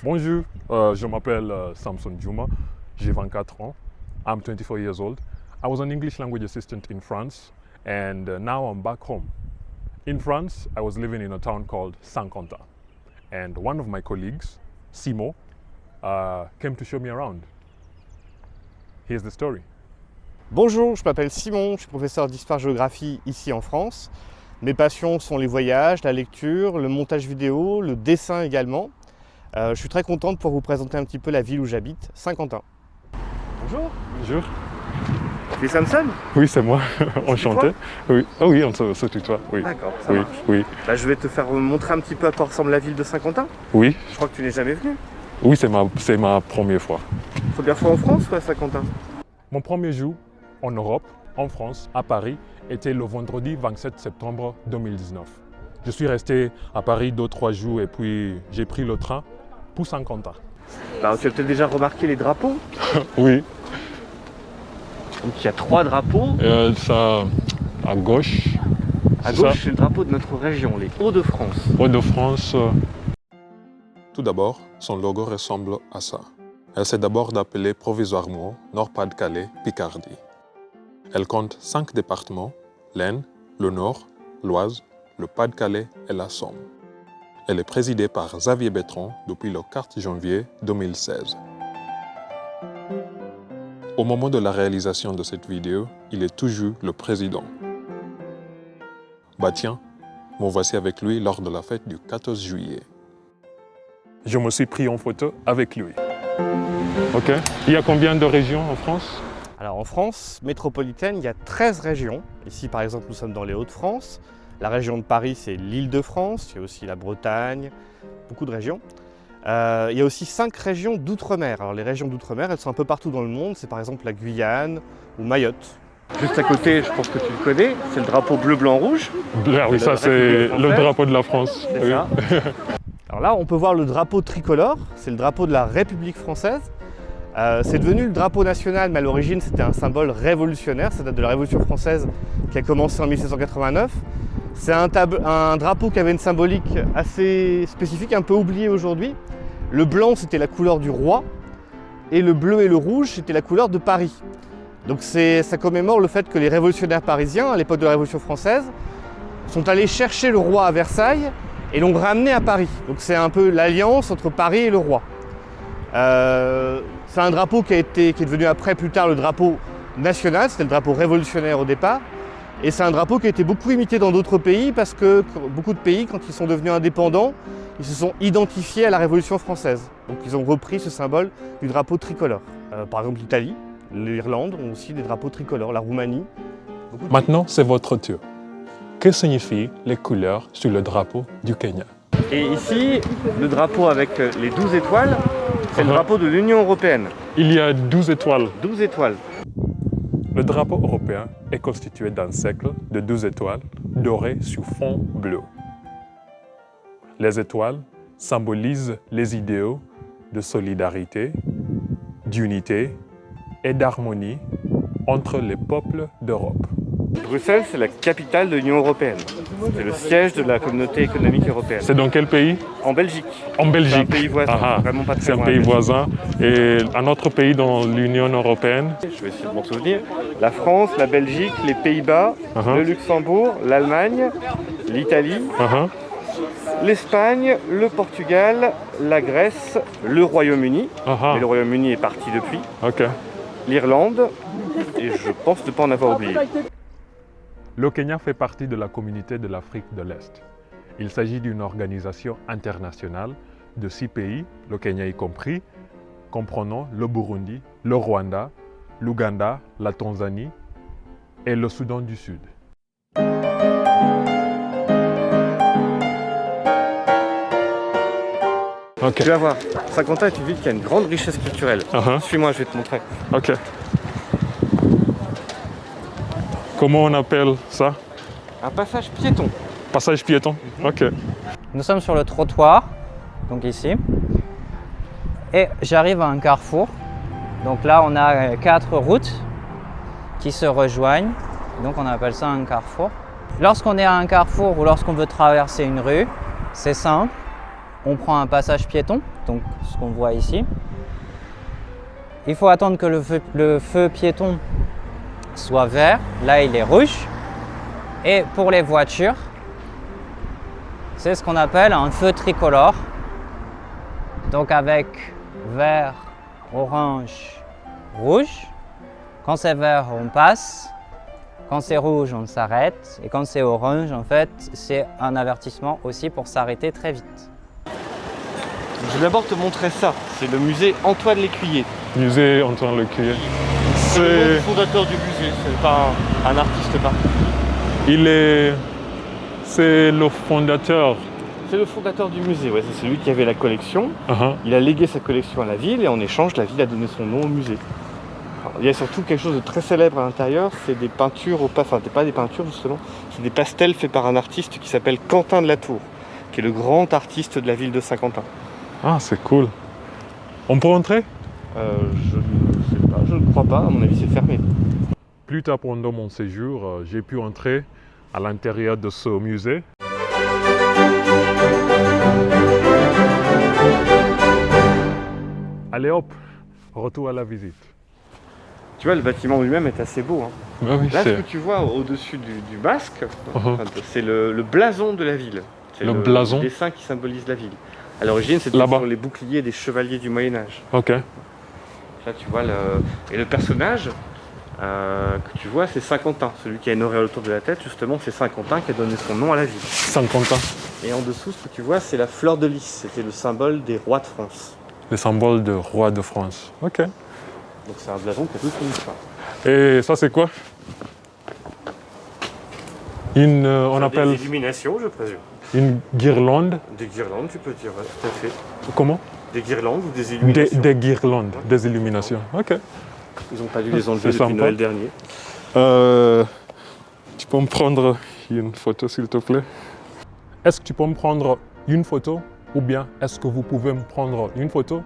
Bonjour, je m'appelle Samson Juma, j'ai 24 ans. I'm 24 years old. I was an English language assistant in France and now I'm back home. In France, I was living in a town called Saint-Quentin and one of my colleagues, Simon, came to show me around. Here's the story. Bonjour, je m'appelle Simon, je suis professeur d'histoire-géographie ici en France. Mes passions sont les voyages, la lecture, le montage vidéo, le dessin également. Je suis très content de pouvoir vous présenter un petit peu la ville où j'habite, Saint-Quentin. Bonjour. Bonjour. C'est Samson? Oui, c'est moi. Enchanté. Oui. Oh oui, on se tutoie. Oui. D'accord, ça oui, marche. oui. Là, je vais te faire montrer un petit peu à quoi ressemble la ville de Saint-Quentin. Oui. Je crois que tu n'es jamais venu. Oui, c'est ma première fois. Première fois en France ou à Saint-Quentin? Mon premier jour en Europe, en France, à Paris, était le vendredi 27 septembre 2019. Je suis resté à Paris 2-3 jours et puis j'ai pris le train pour Saint-Quentin. Alors, tu as peut-être déjà remarqué les drapeaux. Oui. Donc il y a 3 drapeaux. Ça, à gauche. À gauche, c'est le drapeau de notre région, les Hauts-de-France. Hauts-de-France. Tout d'abord, son logo ressemble à ça. Elle s'est d'abord appelée provisoirement Nord-Pas-de-Calais-Picardie. Elle compte 5 départements, l'Aisne, le Nord, l'Oise, le Pas-de-Calais et la Somme. Elle est présidée par Xavier Bertrand depuis le 4 janvier 2016. Au moment de la réalisation de cette vidéo, il est toujours le président. Bah tiens, me voici avec lui lors de la fête du 14 juillet. Je me suis pris en photo avec lui. Ok. Il y a combien de régions en France? Alors en France métropolitaine, il y a 13 régions. Ici par exemple, nous sommes dans les Hauts-de-France. La région de Paris, c'est l'Île-de-France. Il y a aussi la Bretagne, beaucoup de régions. Il y a aussi 5 régions d'outre-mer. Alors les régions d'outre-mer, elles sont un peu partout dans le monde. C'est par exemple la Guyane ou Mayotte. Juste à côté, je pense que tu le connais, c'est le drapeau bleu, blanc, rouge. Oui, ça c'est le drapeau de la France. C'est Oui. ça. Alors là, on peut voir le drapeau tricolore. C'est le drapeau de la République française. C'est devenu le drapeau national, mais à l'origine, c'était un symbole révolutionnaire. Ça date de la Révolution française qui a commencé en 1789. C'est un drapeau qui avait une symbolique assez spécifique, un peu oubliée aujourd'hui. Le blanc, c'était la couleur du roi, et le bleu et le rouge, c'était la couleur de Paris. Donc ça commémore le fait que les révolutionnaires parisiens, à l'époque de la Révolution française, sont allés chercher le roi à Versailles et l'ont ramené à Paris. Donc c'est un peu l'alliance entre Paris et le roi. C'est un drapeau qui est devenu après, plus tard, le drapeau national, c'était le drapeau révolutionnaire au départ. Et c'est un drapeau qui a été beaucoup imité dans d'autres pays parce que beaucoup de pays, quand ils sont devenus indépendants, ils se sont identifiés à la Révolution française. Donc ils ont repris ce symbole du drapeau tricolore. Par exemple l'Italie, l'Irlande ont aussi des drapeaux tricolores, la Roumanie. Maintenant, c'est votre tour. Que signifient les couleurs sur le drapeau du Kenya? Et ici, le drapeau avec les 12 étoiles, c'est le drapeau de l'Union européenne. Il y a 12 étoiles. 12 étoiles. Le drapeau européen est constitué d'un cercle de 12 étoiles dorées sur fond bleu. Les étoiles symbolisent les idéaux de solidarité, d'unité et d'harmonie entre les peuples d'Europe. Bruxelles, c'est la capitale de l'Union européenne. C'est le siège de la communauté économique européenne. C'est dans quel pays? En Belgique. En Belgique. C'est un pays voisin, vraiment pas très C'est un loin, pays la Belgique. voisin. Et un autre pays dans l'Union européenne? Je vais essayer de m'en souvenir. La France, la Belgique, les Pays-Bas, le Luxembourg, l'Allemagne, l'Italie, l'Espagne, le Portugal, la Grèce, le Royaume-Uni. Mais le Royaume-Uni est parti depuis. Ok. L'Irlande, et je pense ne pas en avoir oublié. Le Kenya fait partie de la communauté de l'Afrique de l'Est. Il s'agit d'une organisation internationale de 6 pays, le Kenya y compris, comprenant le Burundi, le Rwanda, l'Ouganda, la Tanzanie et le Soudan du Sud. Tu vas voir, Saint-Quentin est une ville qui a une grande richesse culturelle. Suis-moi, je vais te montrer. Ok. Comment on appelle ça? Un passage piéton. Passage piéton? Ok. Nous sommes sur le trottoir, donc ici. Et j'arrive à un carrefour. Donc là, on a 4 routes qui se rejoignent. Donc on appelle ça un carrefour. Lorsqu'on est à un carrefour ou lorsqu'on veut traverser une rue, c'est simple. on prend un passage piéton, donc ce qu'on voit ici. Il faut attendre que le feu piéton soit vert, là il est rouge. Et pour les voitures, c'est ce qu'on appelle un feu tricolore. Donc avec vert, orange, rouge. Quand c'est vert, on passe. Quand c'est rouge, on s'arrête. Et quand c'est orange, en fait, c'est un avertissement aussi pour s'arrêter très vite. Je vais d'abord te montrer ça. C'est le musée Antoine Lécuyer. Musée Antoine Lécuyer. C'est le nom du fondateur du musée, c'est pas un artiste particulier. C'est le fondateur. C'est le fondateur du musée, ouais, c'est celui qui avait la collection. Il a légué sa collection à la ville et en échange, la ville a donné son nom au musée. Alors, il y a surtout quelque chose de très célèbre à l'intérieur, c'est des peintures, enfin pas des peintures justement, c'est des pastels faits par un artiste qui s'appelle Quentin de la Tour, qui est le grand artiste de la ville de Saint-Quentin. Ah, c'est cool. On peut entrer? Je ne sais pas, je ne crois pas, à mon avis c'est fermé. Plus tard pendant mon séjour, j'ai pu entrer à l'intérieur de ce musée. Allez hop, retour à la visite. Tu vois, le bâtiment lui-même est assez beau. Hein. Ah oui, là, ce que tu vois au-dessus du masque, c'est le blason de la ville. C'est le blason. Le dessin qui symbolise la ville. À l'origine, c'était sur les boucliers des chevaliers du Moyen-Âge. Ok. Là, tu vois, et le personnage que tu vois, c'est Saint-Quentin. Celui qui a une auréole autour de la tête, justement, c'est Saint-Quentin qui a donné son nom à la ville. Saint-Quentin. Et en dessous, ce que tu vois, c'est la fleur de lys. C'était le symbole des rois de France. Le symbole de roi de France. Ok. Donc c'est un blason qui a toute une histoire. Et ça, c'est quoi? On appelle... Des illuminations, je présume. Une guirlande. Des guirlandes, tu peux dire, ouais, tout à fait. Comment? Des guirlandes ou des illuminations? Des guirlandes, des illuminations. Ok. Ils n'ont pas dû les enlever depuis Noël dernier. Tu peux me prendre une photo, s'il te plaît? Est-ce que tu peux me prendre une photo? Ou bien, est-ce que vous pouvez me prendre une photo?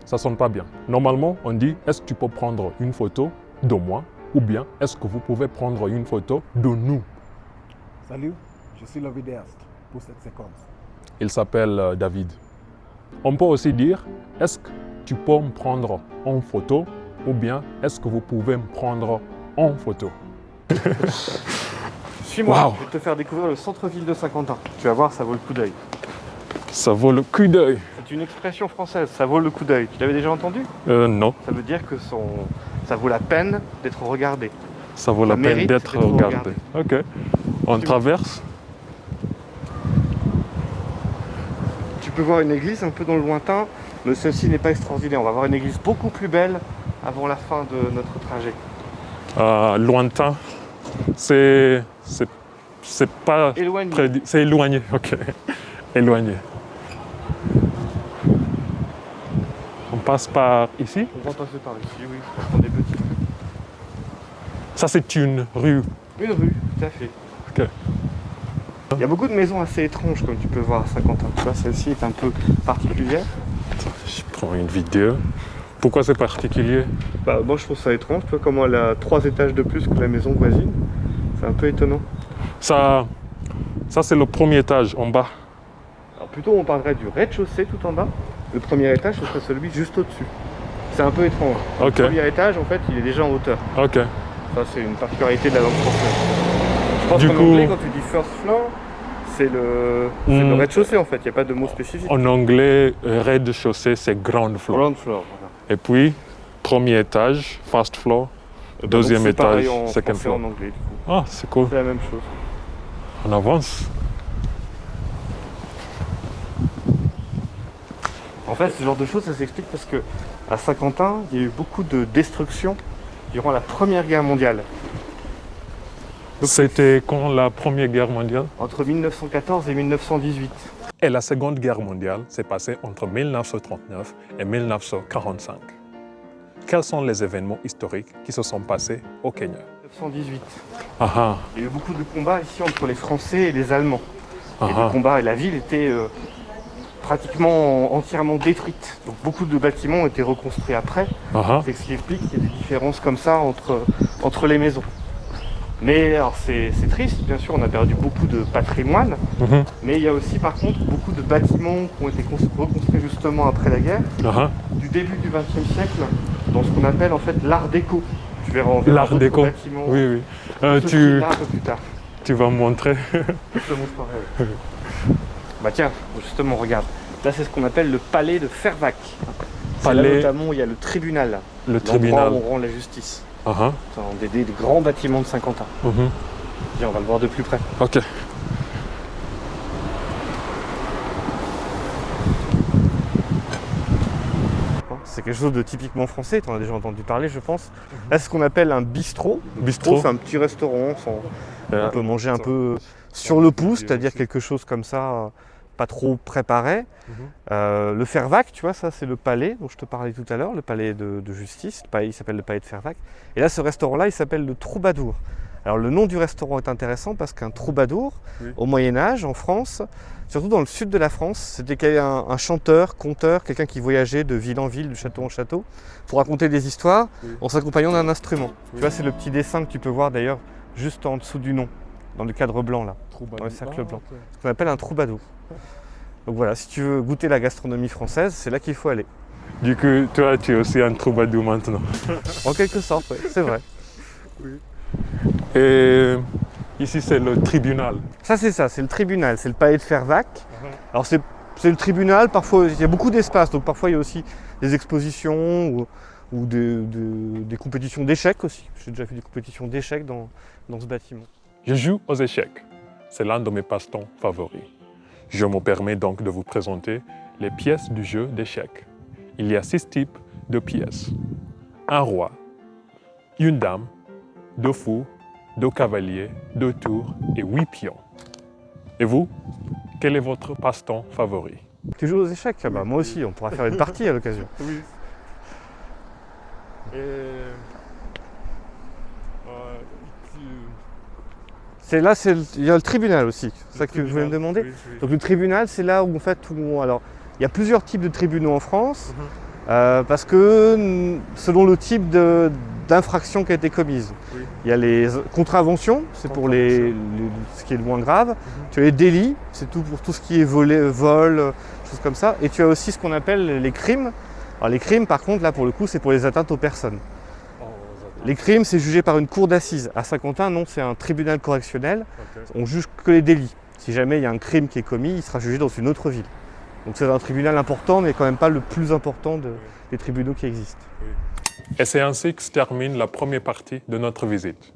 Ça sonne pas bien. Normalement, on dit, est-ce que tu peux prendre une photo de moi? Ou bien, est-ce que vous pouvez prendre une photo de nous? Salut, je suis le vidéaste pour cette séquence. Il s'appelle David. On peut aussi dire, est-ce que tu peux me prendre en photo? Ou bien, est-ce que vous pouvez me prendre en photo? Suis-moi, Wow. je vais te faire découvrir le centre-ville de Saint-Quentin. Tu vas voir, ça vaut le coup d'œil. Ça vaut le coup d'œil. C'est une expression française, ça vaut le coup d'œil. Tu l'avais déjà entendu? Non. Ça veut dire que ça vaut la peine d'être regardé. Ça vaut la peine mérite d'être d'être regardé. Ok. On traverse. Tu peux voir une église un peu dans le lointain, mais celle-ci n'est pas extraordinaire. On va voir une église beaucoup plus belle avant la fin de notre trajet. Lointain, c'est pas Éloigné. c'est éloigné. Ok. Éloigné. On passe par ici. On va passer par ici, oui. On est petits. Ça, c'est une rue. Une rue, tout à fait. Ok. Il y a beaucoup de maisons assez étranges, comme tu peux voir à Saint-Quentin. Tu vois, celle-ci est un peu particulière. Je prends une vidéo. Pourquoi c'est particulier? Bah, moi, je trouve ça étrange. Tu vois comment elle a 3 étages de plus que la maison voisine. C'est un peu étonnant. Ça c'est le premier étage en bas. Alors, plutôt, on parlerait du rez-de-chaussée tout en bas. Le premier étage, ce serait celui juste au-dessus. C'est un peu étrange. Ok. Le premier étage, en fait, il est déjà en hauteur. Ok. Ça, c'est une particularité de la langue française. Je pense Du qu'en coup- anglais, quand tu dis first floor, c'est le rez-de-chaussée, en fait. Il n'y a pas de mot spécifique. En anglais, rez-de-chaussée, c'est ground floor. Ground floor, voilà. Et puis, premier étage, first floor. Deuxième Donc, c'est pareil étage, en second français, floor. en anglais, du coup. Ah, c'est cool. C'est la même chose. On avance. En fait, ce genre de choses, ça s'explique parce que à Saint-Quentin, il y a eu beaucoup de destruction durant la Première Guerre mondiale. C'était quand la Première Guerre mondiale? Entre 1914 et 1918. Et la Seconde Guerre mondiale s'est passée entre 1939 et 1945. Quels sont les événements historiques qui se sont passés au Kenya? 1918. Ah Il y a eu beaucoup de combats ici entre les Français et les Allemands. ah, Et ah, les combats et la ville était pratiquement entièrement détruite. Donc beaucoup de bâtiments ont été reconstruits après. ah, C'est ce qui explique qu'il y a des différences comme ça entre les maisons. Mais alors c'est triste, bien sûr, on a perdu beaucoup de patrimoine, mais il y a aussi par contre beaucoup de bâtiments qui ont été reconstruits justement après la guerre, du début du XXe siècle, dans ce qu'on appelle en fait l'art déco. Tu verras en L'art déco. bâtiments. Oui, oui. Tu... un peu plus tard. Tu vas me montrer. Je te montrerai. Oui. Bah tiens, justement, regarde. Là, c'est ce qu'on appelle le palais de Fervaques. Là, notamment, il y a le tribunal. Le tribunal. Où on rend la justice. Uh-huh. Des grands bâtiments de Saint-Quentin. Viens, on va le voir de plus près. Ok. C'est quelque chose de typiquement français, tu en as déjà entendu parler, je pense. Là, c'est ce qu'on appelle un bistrot. Bistrot, c'est un petit restaurant. On peut manger un peu sur le pouce, c'est-à-dire quelque chose comme ça, pas trop préparé. Le Fervaques, tu vois, ça c'est le palais dont je te parlais tout à l'heure, le palais de justice. Il s'appelle le palais de Fervaques. Et là, ce restaurant-là, il s'appelle le Troubadour. Alors le nom du restaurant est intéressant parce qu'un troubadour, au Moyen-Âge, en France, surtout dans le sud de la France, c'était un chanteur, conteur, quelqu'un qui voyageait de ville en ville, de château en château, pour raconter des histoires en s'accompagnant d'un instrument. Tu vois, c'est le petit dessin que tu peux voir d'ailleurs juste en dessous du nom, dans le cadre blanc là, dans le cercle blanc. Ce qu'on appelle un troubadour. Donc voilà, si tu veux goûter la gastronomie française, c'est là qu'il faut aller. Du coup, toi, tu es aussi un troubadour maintenant. En quelque sorte, oui, c'est vrai. Et ici, c'est le tribunal. Ça, c'est le tribunal, c'est le palais de Fervaques. Alors, c'est le tribunal, parfois, il y a beaucoup d'espace, donc parfois, il y a aussi des expositions ou des compétitions d'échecs aussi. J'ai déjà fait des compétitions d'échecs dans ce bâtiment. Je joue aux échecs. C'est l'un de mes passe-temps favoris. Je me permets donc de vous présenter les pièces du jeu d'échecs. Il y a 6 types de pièces. Un roi, une dame, 2 fous, 2 cavaliers, 2 tours et 8 pions. Et vous, quel est votre passe-temps favori? Tu joues aux échecs? Ah bah, moi aussi, on pourra faire une partie à l'occasion. Oui. Il y a le tribunal aussi, c'est ça que je voulais me demander. Oui, oui. Donc le tribunal, c'est là où en fait, alors, il y a plusieurs types de tribunaux en France, parce que selon le type d'infraction qui a été commise. Il y a les contraventions, c'est pour ce qui est le moins grave. Tu as les délits, c'est tout pour tout ce qui est vol, choses comme ça. Et tu as aussi ce qu'on appelle les crimes. Alors les crimes, par contre, là pour le coup, c'est pour les atteintes aux personnes. Les crimes, c'est jugé par une cour d'assises. À Saint-Quentin, non, c'est un tribunal correctionnel. On juge que les délits. Si jamais il y a un crime qui est commis, il sera jugé dans une autre ville. Donc c'est un tribunal important, mais quand même pas le plus important des tribunaux qui existent. Et c'est ainsi que se termine la première partie de notre visite.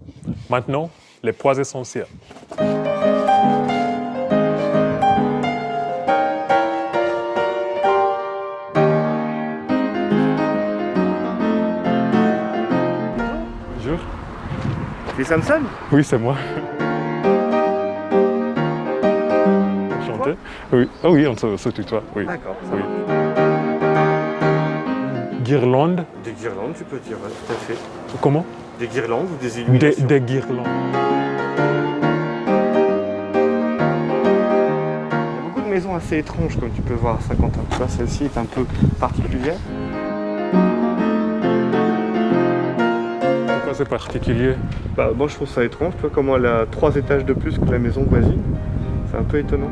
Maintenant, les points essentiels. Bonjour. C'est Samson? Oui, c'est moi. Enchanté. Oui. Ah oui, on se tutoie. Oui. D'accord. Oui. Guirlandes. Des guirlandes, tu peux dire, tout à fait. Comment? Des guirlandes ou des illuminations? Des guirlandes. Il y a beaucoup de maisons assez étranges, comme tu peux voir à Saint-Quentin. Tu vois, celle-ci est un peu particulière. Pourquoi c'est particulier? Bah, moi, je trouve ça étrange. Tu vois comment elle a 3 étages de plus que la maison voisine. C'est un peu étonnant.